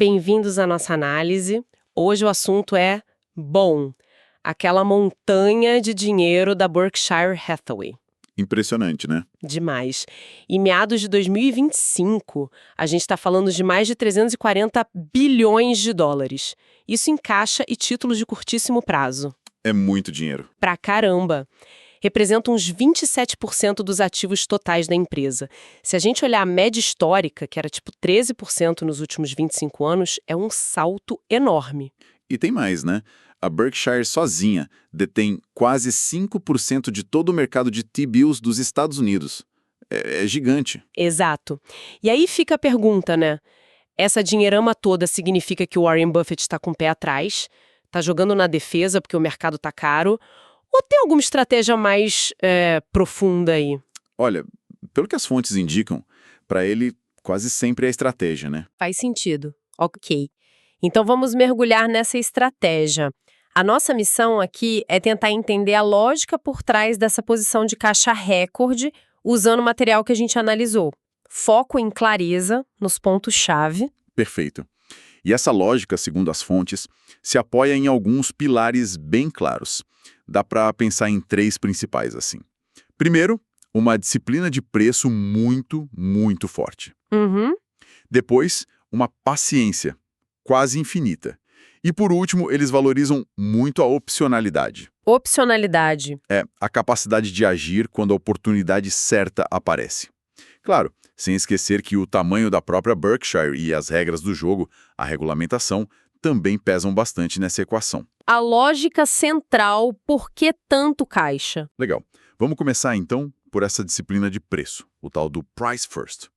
Bem-vindos à nossa análise. Hoje o assunto é, bom, aquela montanha de dinheiro da Berkshire Hathaway. Impressionante, né? Demais. Em meados de 2025, a gente está falando de mais de 340 bilhões de dólares. Isso em caixa e títulos de curtíssimo prazo. É muito dinheiro. Pra caramba! Representa uns 27% dos ativos totais da empresa. Se a gente olhar a média histórica, que era tipo 13% nos últimos 25 anos, é um salto enorme. E tem mais, né? A Berkshire sozinha detém quase 5% de todo o mercado de T-bills dos Estados Unidos. É gigante. Exato. E aí fica a pergunta, né? Essa dinheirama toda significa que o Warren Buffett está com o pé atrás, está jogando na defesa porque o mercado está caro, ou tem alguma estratégia mais profunda aí? Olha, pelo que as fontes indicam, para ele quase sempre é estratégia, né? Faz sentido. Ok. Então vamos mergulhar nessa estratégia. A nossa missão aqui é tentar entender a lógica por trás dessa posição de caixa recorde usando o material que a gente analisou. Foco em clareza nos pontos-chave. Perfeito. E essa lógica, segundo as fontes, se apoia em alguns pilares bem claros. Dá para pensar em 3 principais assim. Primeiro, uma disciplina de preço muito forte. Uhum. Depois, uma paciência quase infinita. E por último, eles valorizam muito a opcionalidade. Opcionalidade. É a capacidade de agir quando a oportunidade certa aparece. Claro, sem esquecer que o tamanho da própria Berkshire e as regras do jogo, a regulamentação, também pesam bastante nessa equação. A lógica central, por que tanto caixa? Legal. Vamos começar então por essa disciplina de preço, o tal do price first.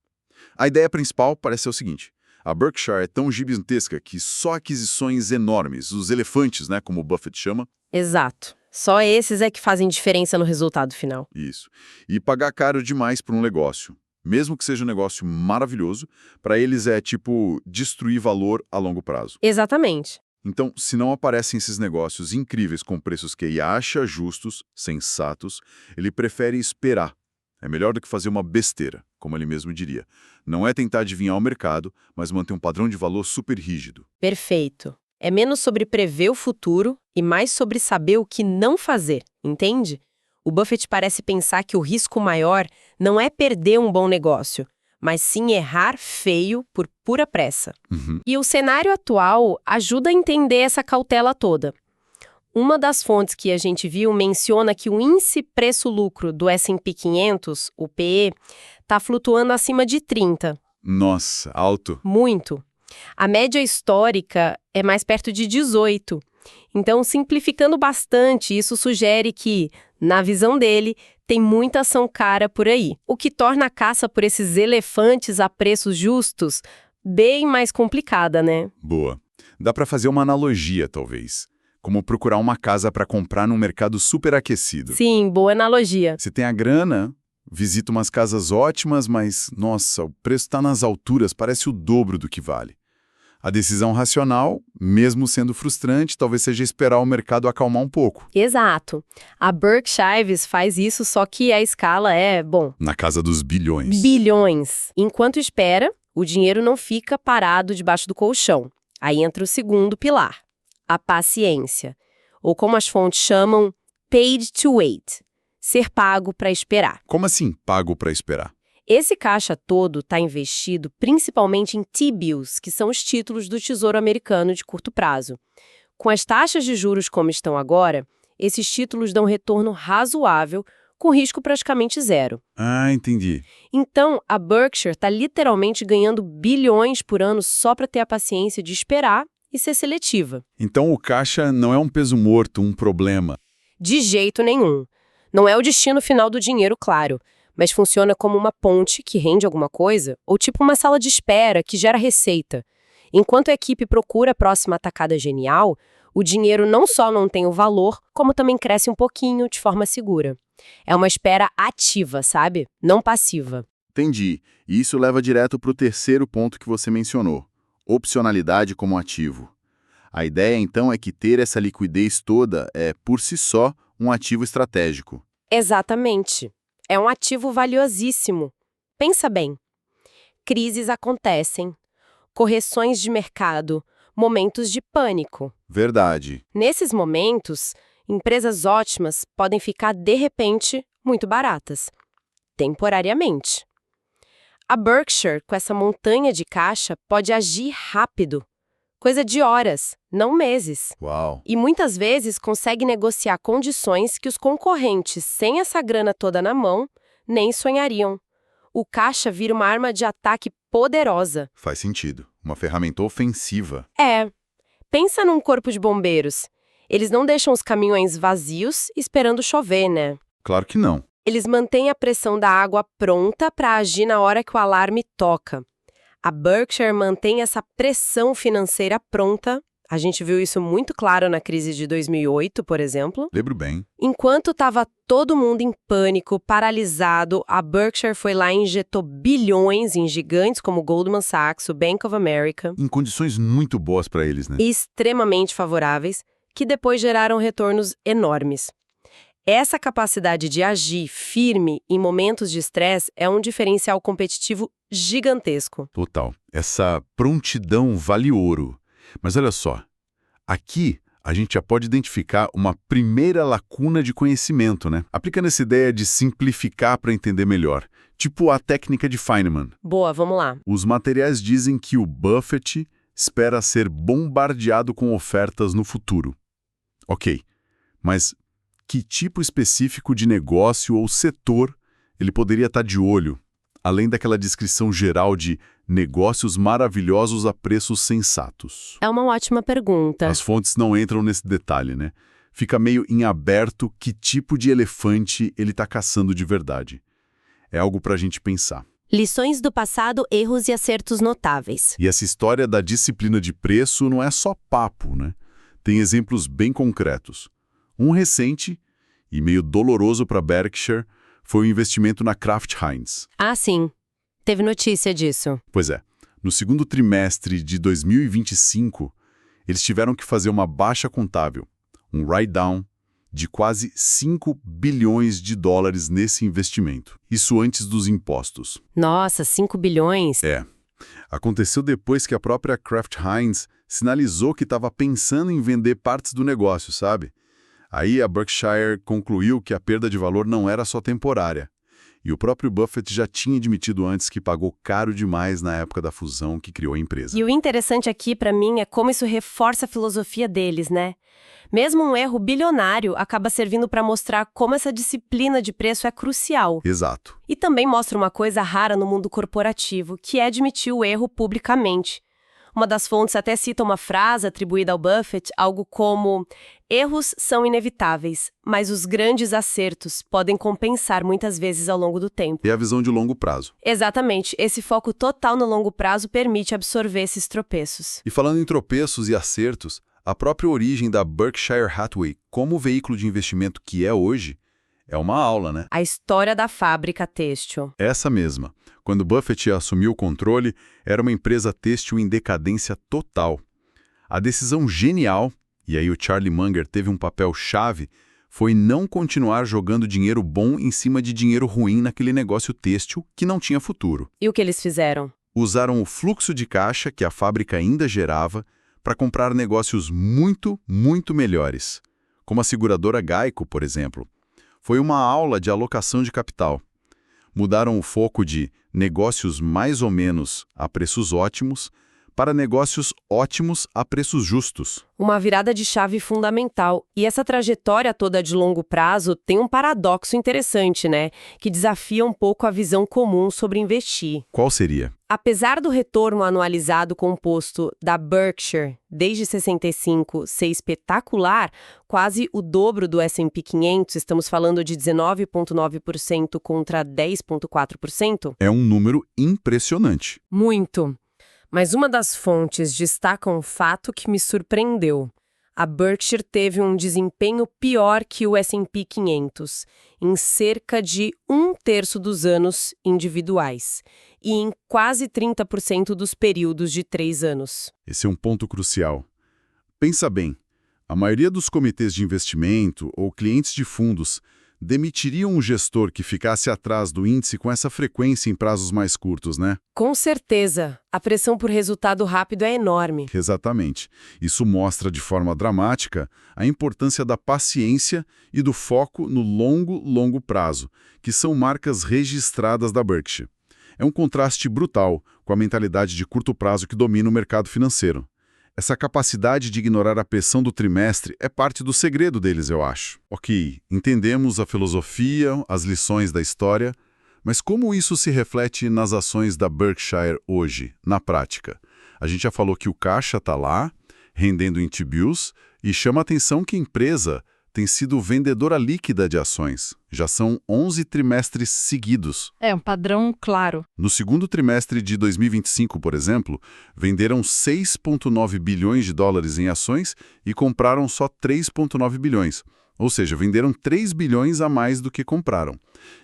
A ideia principal parece ser o seguinte: a Berkshire é tão gigantesca que só aquisições enormes, os elefantes, né, como o Buffett chama. Exato. Só esses é que fazem diferença no resultado final. Isso. E pagar caro demais por um negócio, mesmo que seja um negócio maravilhoso, para eles é tipo destruir valor a longo prazo. Exatamente. Então, se não aparecem esses negócios incríveis com preços que ele acha justos, sensatos, ele prefere esperar. É melhor do que fazer uma besteira, como ele mesmo diria. Não é tentar adivinhar o mercado, mas manter um padrão de valor super rígido. Perfeito. É menos sobre prever o futuro e mais sobre saber o que não fazer, entende? O Buffett parece pensar que o risco maior não é perder um bom negócio, mas sim errar feio por pura pressa. E o cenário atual ajuda a entender essa cautela toda. Uma das fontes que a gente viu menciona que o índice preço-lucro do S&P 500, o PE, está flutuando acima de 30. Nossa, alto. Muito. A média histórica é mais perto de 18. Então, simplificando bastante, isso sugere que, na visão dele, tem muita ação cara por aí, o que torna a caça por esses elefantes a preços justos bem mais complicada, né? Boa. Dá para fazer uma analogia, talvez. Como procurar uma casa para comprar num mercado superaquecido. Sim, boa analogia. Você tem a grana, visita umas casas ótimas, mas, nossa, o preço está nas alturas, parece o dobro do que vale. A decisão racional, mesmo sendo frustrante, talvez seja esperar o mercado acalmar um pouco. Exato. A Berkshire faz isso, só que a escala é, bom... Na casa dos bilhões. Bilhões. Enquanto espera, o dinheiro não fica parado debaixo do colchão. Aí entra o segundo pilar, a paciência. Ou como as fontes chamam, paid to wait. Ser pago para esperar. Como assim, pago para esperar? Esse caixa todo está investido principalmente em T-bills, que são os títulos do Tesouro Americano de curto prazo. Com as taxas de juros como estão agora, esses títulos dão retorno razoável, com risco praticamente zero. Ah, entendi. Então, a Berkshire está literalmente ganhando bilhões por ano só para ter a paciência de esperar e ser seletiva. Então o caixa não é um peso morto, um problema. De jeito nenhum. Não é o destino final do dinheiro, claro, mas funciona como uma ponte que rende alguma coisa, ou tipo uma sala de espera que gera receita. Enquanto a equipe procura a próxima atacada genial, o dinheiro não só não tem o valor, como também cresce um pouquinho de forma segura. É uma espera ativa, sabe? Não passiva. Entendi. E isso leva direto para o terceiro ponto que você mencionou: opcionalidade como ativo. A ideia, então, é que ter essa liquidez toda é, por si só, um ativo estratégico. Exatamente. É um ativo valiosíssimo. Pensa bem. Crises acontecem. correções de mercado, momentos de pânico. Verdade. Nesses momentos, empresas ótimas podem ficar, de repente, muito baratas, temporariamente. A Berkshire, com essa montanha de caixa, pode agir rápido, coisa de horas, não meses. Uau. E muitas vezes consegue negociar condições que os concorrentes, sem essa grana toda na mão, nem sonhariam. O caixa vira uma arma de ataque poderosa. Faz sentido. Uma ferramenta ofensiva. Pensa num corpo de bombeiros. Eles não deixam os caminhões vazios esperando chover, né? Claro que não. Eles mantêm a pressão da água pronta para agir na hora que o alarme toca. A Berkshire mantém essa pressão financeira pronta. A gente viu isso muito claro na crise de 2008, por exemplo. Lembro bem. Enquanto estava todo mundo em pânico, paralisado, a Berkshire foi lá e injetou bilhões em gigantes como Goldman Sachs, o Bank of America, Em condições muito boas para eles, né? e extremamente favoráveis, que depois geraram retornos enormes. Essa capacidade de agir firme em momentos de estresse é um diferencial competitivo gigantesco. Total. Essa prontidão vale ouro. Mas olha só, aqui a gente já pode identificar uma primeira lacuna de conhecimento, né? Aplicando essa ideia de simplificar para entender melhor. Tipo a técnica de Feynman. Boa, vamos lá. Os materiais dizem que o Buffett espera ser bombardeado com ofertas no futuro. Ok, mas que tipo específico de negócio ou setor ele poderia estar de olho, além daquela descrição geral de negócios maravilhosos a preços sensatos? É uma ótima pergunta. As fontes não entram nesse detalhe, né? Fica meio em aberto que tipo de elefante ele está caçando de verdade. É algo para a gente pensar. Lições do passado, erros e acertos notáveis. E essa história da disciplina de preço não é só papo, né? Tem exemplos bem concretos. Um recente, e meio doloroso para Berkshire, foi o investimento na Kraft Heinz. Ah, sim. Teve notícia disso. Pois é, no segundo trimestre de 2025, eles tiveram que fazer uma baixa contábil, um write-down de quase 5 bilhões de dólares nesse investimento. Isso antes dos impostos. Nossa, 5 bilhões? Aconteceu depois que a própria Kraft Heinz sinalizou que estava pensando em vender partes do negócio, sabe? Aí a Berkshire concluiu que a perda de valor não era só temporária. E o próprio Buffett já tinha admitido antes que pagou caro demais na época da fusão que criou a empresa. E o interessante aqui, pra mim, é como isso reforça a filosofia deles, né? Mesmo um erro bilionário acaba servindo pra mostrar como essa disciplina de preço é crucial. Exato. E também mostra uma coisa rara no mundo corporativo, que é admitir o erro publicamente. Uma das fontes até cita uma frase atribuída ao Buffett, algo como: erros são inevitáveis, mas os grandes acertos podem compensar muitas vezes ao longo do tempo. E a visão de longo prazo. Exatamente, esse foco total no longo prazo permite absorver esses tropeços. E falando em tropeços e acertos, a própria origem da Berkshire Hathaway como veículo de investimento que é hoje é uma aula, né? A história da fábrica têxtil. Essa mesma. Quando Buffett assumiu o controle, era uma empresa têxtil em decadência total. A decisão genial, e aí o Charlie Munger teve um papel chave, foi não continuar jogando dinheiro bom em cima de dinheiro ruim naquele negócio têxtil que não tinha futuro. E o que eles fizeram? Usaram o fluxo de caixa que a fábrica ainda gerava para comprar negócios muito, muito melhores, como a seguradora Geico, por exemplo. Foi uma aula de alocação de capital. Mudaram o foco de negócios mais ou menos a preços ótimos para negócios ótimos a preços justos. Uma virada de chave fundamental. E essa trajetória toda de longo prazo tem um paradoxo interessante, né? Que desafia um pouco a visão comum sobre investir. Qual seria? Apesar do retorno anualizado composto da Berkshire desde 65 ser espetacular, quase o dobro do S&P 500, estamos falando de 19,9% contra 10,4%. É um número impressionante. Muito. Mas uma das fontes destaca um fato que me surpreendeu. A Berkshire teve um desempenho pior que o S&P 500 em cerca de 1/3 dos anos individuais e em quase 30% dos períodos de 3 anos. Esse é um ponto crucial. Pensa bem, a maioria dos comitês de investimento ou clientes de fundos Demitiria um gestor que ficasse atrás do índice com essa frequência em prazos mais curtos, né? Com certeza. A pressão por resultado rápido é enorme. Exatamente. Isso mostra de forma dramática a importância da paciência e do foco no longo prazo, que são marcas registradas da Berkshire. É um contraste brutal com a mentalidade de curto prazo que domina o mercado financeiro. Essa capacidade de ignorar a pressão do trimestre é parte do segredo deles, eu acho. Ok, entendemos a filosofia, as lições da história, mas como isso se reflete nas ações da Berkshire hoje, na prática? A gente já falou que o caixa está lá, rendendo em T-bills, e chama a atenção que a empresa tem sido vendedora líquida de ações. Já são 11 trimestres seguidos. É um padrão claro. No segundo trimestre de 2025, por exemplo, venderam 6,9 bilhões de dólares em ações e compraram só 3,9 bilhões. Ou seja, venderam 3 bilhões a mais do que compraram.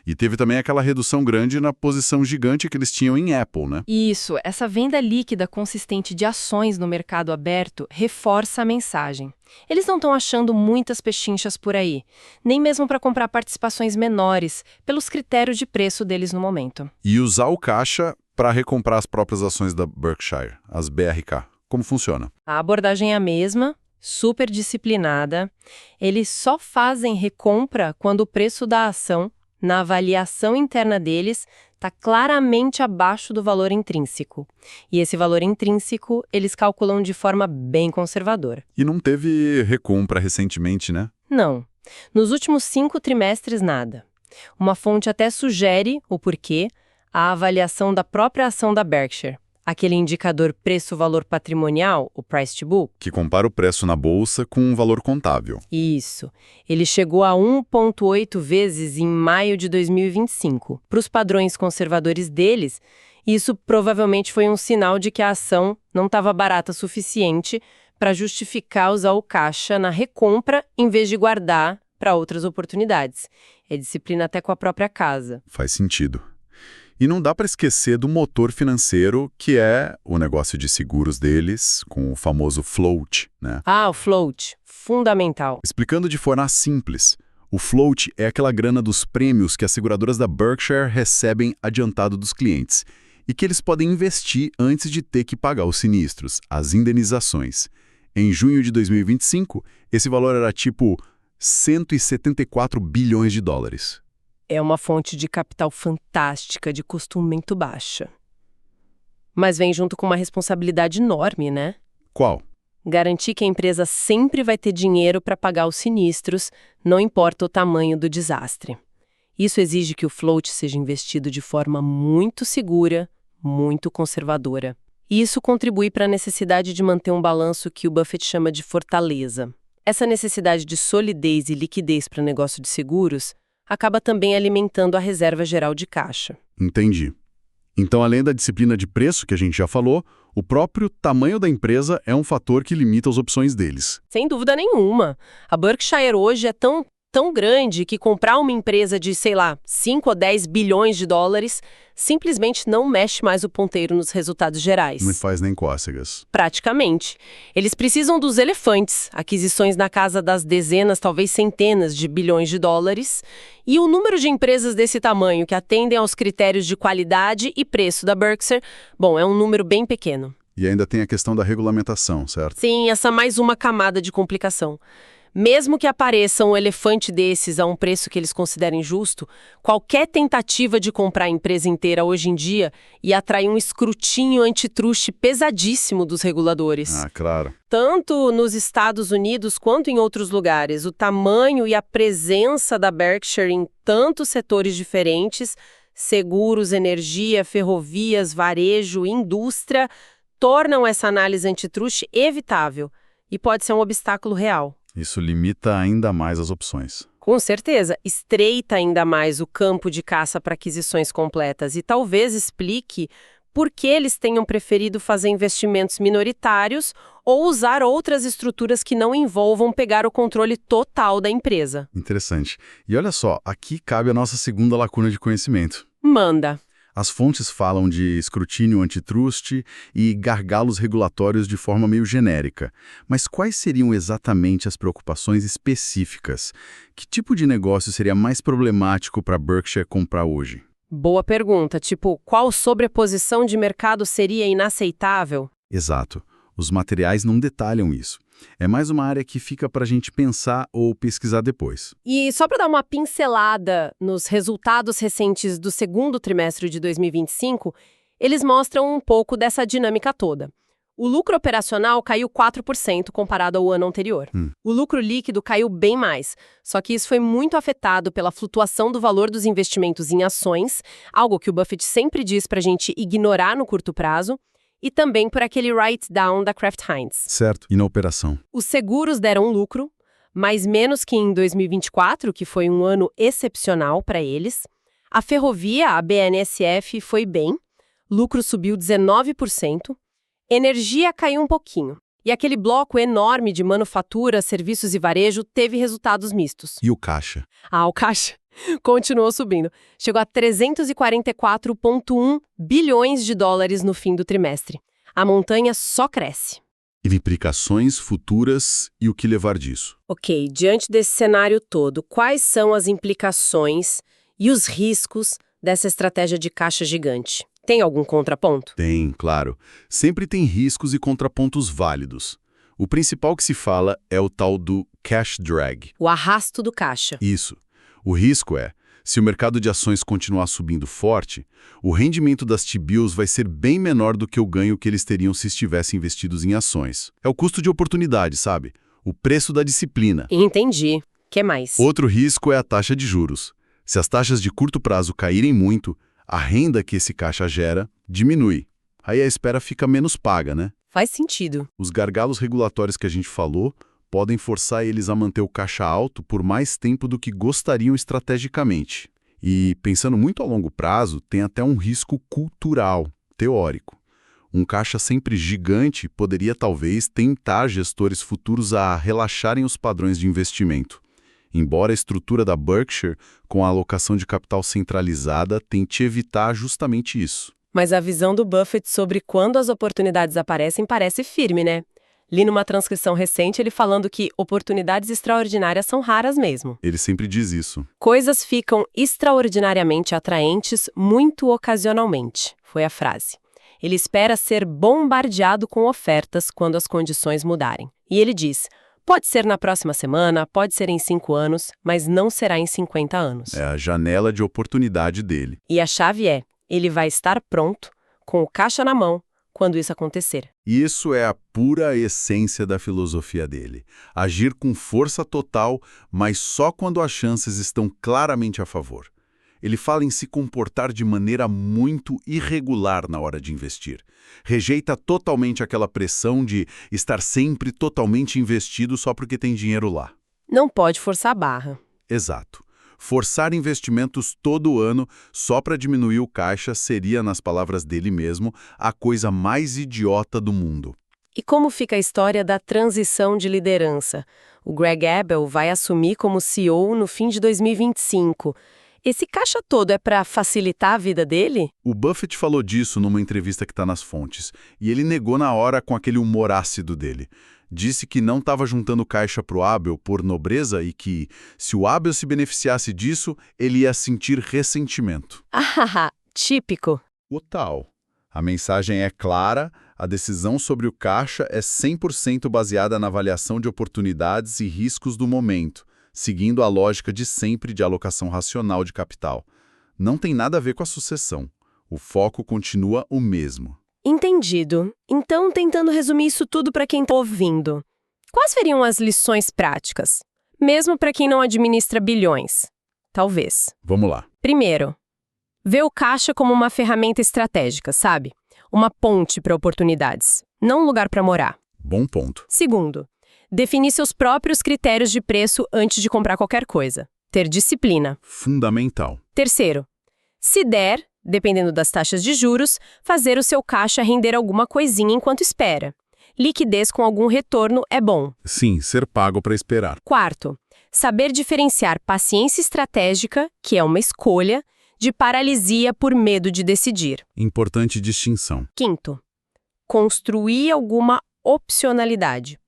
E teve também aquela redução grande na posição gigante que eles tinham em Apple, né? Isso, essa venda líquida consistente de ações no mercado aberto reforça a mensagem. Eles não estão achando muitas pechinchas por aí, nem mesmo para comprar participações menores, pelos critérios de preço deles no momento. E usar o caixa para recomprar as próprias ações da Berkshire, as BRK. Como funciona? A abordagem é a mesma, super disciplinada. Eles só fazem recompra quando o preço da ação, na avaliação interna deles, está claramente abaixo do valor intrínseco. E esse valor intrínseco eles calculam de forma bem conservadora. E não teve recompra recentemente, né? Não. Nos últimos 5 trimestres, nada. Uma fonte até sugere o porquê, a avaliação da própria ação da Berkshire. Aquele indicador preço-valor patrimonial, o price to book. Que compara o preço na bolsa com um valor contábil. Isso. Ele chegou a 1,8 vezes em maio de 2025. Para os padrões conservadores deles, isso provavelmente foi um sinal de que a ação não estava barata o suficiente para justificar usar o caixa na recompra em vez de guardar para outras oportunidades. É disciplina até com a própria casa. Faz sentido. E não dá para esquecer do motor financeiro, que é o negócio de seguros deles, com o famoso float, né? Ah, o float. Fundamental. Explicando de forma simples, o float é aquela grana dos prêmios que as seguradoras da Berkshire recebem adiantado dos clientes e que eles podem investir antes de ter que pagar os sinistros, as indenizações. Em junho de 2025, esse valor era tipo 174 bilhões de dólares. É uma fonte de capital fantástica, de custo muito baixa. Mas vem junto com uma responsabilidade enorme, né? Qual? Garantir que a empresa sempre vai ter dinheiro para pagar os sinistros, não importa o tamanho do desastre. Isso exige que o float seja investido de forma muito segura, muito conservadora. E isso contribui para a necessidade de manter um balanço que o Buffett chama de fortaleza. Essa necessidade de solidez e liquidez para o negócio de seguros acaba também alimentando a reserva geral de caixa. Entendi. Então, além da disciplina de preço que a gente já falou, o próprio tamanho da empresa é um fator que limita as opções deles. Sem dúvida nenhuma. A Berkshire hoje é tão grande que comprar uma empresa de, 5 ou 10 bilhões de dólares simplesmente não mexe mais o ponteiro nos resultados gerais. Não faz nem cócegas. Praticamente. Eles precisam dos elefantes, aquisições na casa das dezenas, talvez centenas de bilhões de dólares, e o número de empresas desse tamanho que atendem aos critérios de qualidade e preço da Berkshire, é um número bem pequeno. E ainda tem a questão da regulamentação, certo? Sim, essa mais uma camada de complicação. Mesmo que apareça um elefante desses a um preço que eles considerem justo, qualquer tentativa de comprar a empresa inteira hoje em dia ia atrair um escrutínio antitruste pesadíssimo dos reguladores. Ah, claro. Tanto nos Estados Unidos quanto em outros lugares, o tamanho e a presença da Berkshire em tantos setores diferentes, seguros, energia, ferrovias, varejo, indústria, tornam essa análise antitruste evitável e pode ser um obstáculo real. Isso limita ainda mais as opções. Com certeza, estreita ainda mais o campo de caça para aquisições completas e talvez explique por que eles tenham preferido fazer investimentos minoritários ou usar outras estruturas que não envolvam pegar o controle total da empresa. Interessante. E olha só, aqui cabe a nossa segunda lacuna de conhecimento. Manda. As fontes falam de escrutínio antitrust e gargalos regulatórios de forma meio genérica. Mas quais seriam exatamente as preocupações específicas? Que tipo de negócio seria mais problemático para a Berkshire comprar hoje? Boa pergunta, tipo, qual sobreposição de mercado seria inaceitável? Exato. Os materiais não detalham isso. É mais uma área que fica para a gente pensar ou pesquisar depois. E só para dar uma pincelada nos resultados recentes do segundo trimestre de 2025, eles mostram um pouco dessa dinâmica toda. O lucro operacional caiu 4% comparado ao ano anterior. O lucro líquido caiu bem mais, só que isso foi muito afetado pela flutuação do valor dos investimentos em ações, algo que o Buffett sempre diz para a gente ignorar no curto prazo, e também por aquele write-down da Kraft Heinz. Certo. E na operação? Os seguros deram lucro, mas menos que em 2024, que foi um ano excepcional para eles. A ferrovia, a BNSF, foi bem, lucro subiu 19%, energia caiu um pouquinho. E aquele bloco enorme de manufatura, serviços e varejo teve resultados mistos. E o caixa? O caixa continuou subindo. Chegou a 344,1 bilhões de dólares no fim do trimestre. A montanha só cresce. Implicações futuras e o que levar disso? Ok, diante desse cenário todo, quais são as implicações e os riscos dessa estratégia de caixa gigante? Tem algum contraponto? Tem, claro. Sempre tem riscos e contrapontos válidos. O principal que se fala é o tal do cash drag. O arrasto do caixa. Isso. O risco é, se o mercado de ações continuar subindo forte, o rendimento das T-bills vai ser bem menor do que o ganho que eles teriam se estivessem investidos em ações. É o custo de oportunidade, sabe? O preço da disciplina. Entendi. Que mais? Outro risco é a taxa de juros. Se as taxas de curto prazo caírem muito, a renda que esse caixa gera diminui. Aí a espera fica menos paga, né? Faz sentido. Os gargalos regulatórios que a gente falou podem forçar eles a manter o caixa alto por mais tempo do que gostariam estrategicamente. E, pensando muito a longo prazo, tem até um risco cultural, teórico. Um caixa sempre gigante poderia talvez tentar gestores futuros a relaxarem os padrões de investimento. Embora a estrutura da Berkshire, com a alocação de capital centralizada, tente evitar justamente isso. Mas a visão do Buffett sobre quando as oportunidades aparecem parece firme, né? Li numa transcrição recente ele falando que oportunidades extraordinárias são raras mesmo. Ele sempre diz isso. Coisas ficam extraordinariamente atraentes muito ocasionalmente, foi a frase. Ele espera ser bombardeado com ofertas quando as condições mudarem. E ele diz, pode ser na próxima semana, pode ser em 5 anos, mas não será em 50 anos. É a janela de oportunidade dele. E a chave é, ele vai estar pronto, com o caixa na mão, quando isso acontecer. Isso é a pura essência da filosofia dele. Agir com força total, mas só quando as chances estão claramente a favor. Ele fala em se comportar de maneira muito irregular na hora de investir. Rejeita totalmente aquela pressão de estar sempre totalmente investido só porque tem dinheiro lá. Não pode forçar a barra. Exato. Forçar investimentos todo ano só para diminuir o caixa seria, nas palavras dele mesmo, a coisa mais idiota do mundo. E como fica a história da transição de liderança? O Greg Abel vai assumir como CEO no fim de 2025. Esse caixa todo é para facilitar a vida dele? O Buffett falou disso numa entrevista que está nas fontes, e ele negou na hora com aquele humor ácido dele. Disse que não estava juntando caixa para o Abel por nobreza e que, se o Abel se beneficiasse disso, ele ia sentir ressentimento. Típico. O tal. A mensagem é clara, a decisão sobre o caixa é 100% baseada na avaliação de oportunidades e riscos do momento, seguindo a lógica de sempre de alocação racional de capital. Não tem nada a ver com a sucessão. O foco continua o mesmo. Entendido. Então, tentando resumir isso tudo para quem está ouvindo, quais seriam as lições práticas? Mesmo para quem não administra bilhões? Talvez. Vamos lá. Primeiro, vê o caixa como uma ferramenta estratégica, sabe? Uma ponte para oportunidades, não um lugar para morar. Bom ponto. Segundo, definir seus próprios critérios de preço antes de comprar qualquer coisa. Ter disciplina. Fundamental. Terceiro, se der, dependendo das taxas de juros, fazer o seu caixa render alguma coisinha enquanto espera. Liquidez com algum retorno é bom. Sim, ser pago para esperar. Quarto, saber diferenciar paciência estratégica, que é uma escolha, de paralisia por medo de decidir. Importante distinção. Quinto, construir alguma opcionalidade.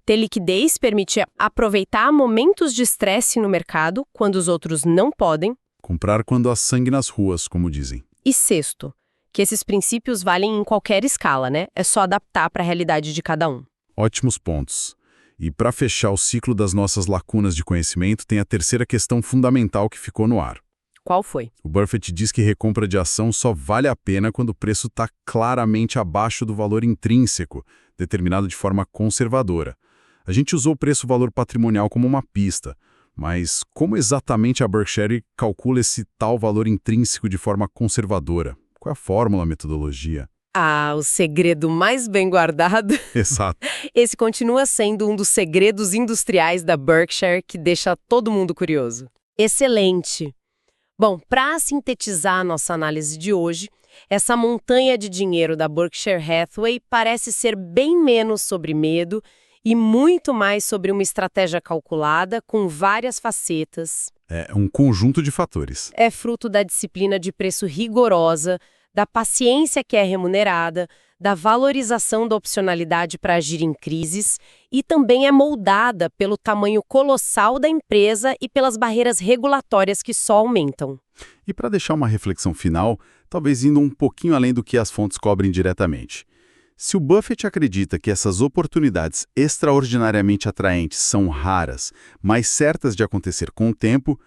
Ter liquidez permite aproveitar momentos de estresse no mercado, quando os outros não podem. Comprar quando há sangue nas ruas, como dizem. E sexto, que esses princípios valem em qualquer escala, né? É só adaptar para a realidade de cada um. Ótimos pontos. E para fechar o ciclo das nossas lacunas de conhecimento, tem a terceira questão fundamental que ficou no ar. Qual foi? O Buffett diz que recompra de ação só vale a pena quando o preço está claramente abaixo do valor intrínseco, determinado de forma conservadora. A gente usou o preço-valor patrimonial como uma pista, mas como exatamente a Berkshire calcula esse tal valor intrínseco de forma conservadora? Qual é a fórmula, a metodologia? Ah, o segredo mais bem guardado. Exato. Esse continua sendo um dos segredos industriais da Berkshire que deixa todo mundo curioso. Excelente! Bom, para sintetizar a nossa análise de hoje, essa montanha de dinheiro da Berkshire Hathaway parece ser bem menos sobre medo e muito mais sobre uma estratégia calculada com várias facetas. É um conjunto de fatores. É fruto da disciplina de preço rigorosa, da paciência que é remunerada, da valorização da opcionalidade para agir em crises e também é moldada pelo tamanho colossal da empresa e pelas barreiras regulatórias que só aumentam. E para deixar uma reflexão final, talvez indo um pouquinho além do que as fontes cobrem diretamente. Se o Buffett acredita que essas oportunidades extraordinariamente atraentes são raras, mas certas de acontecer com o tempo,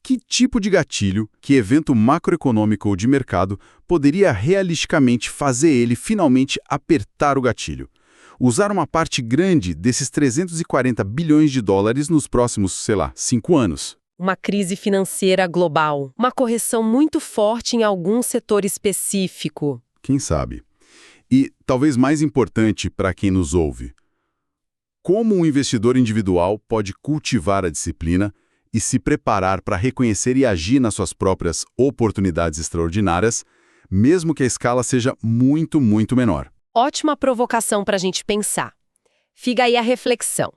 que tipo de gatilho, que evento macroeconômico ou de mercado poderia realisticamente fazer ele finalmente apertar o gatilho? Usar uma parte grande desses 340 bilhões de dólares nos próximos, 5 anos. Uma crise financeira global, uma correção muito forte em algum setor específico. Quem sabe? E, talvez mais importante para quem nos ouve, como um investidor individual pode cultivar a disciplina e se preparar para reconhecer e agir nas suas próprias oportunidades extraordinárias, mesmo que a escala seja muito, muito menor. Ótima provocação para a gente pensar. Fica aí a reflexão.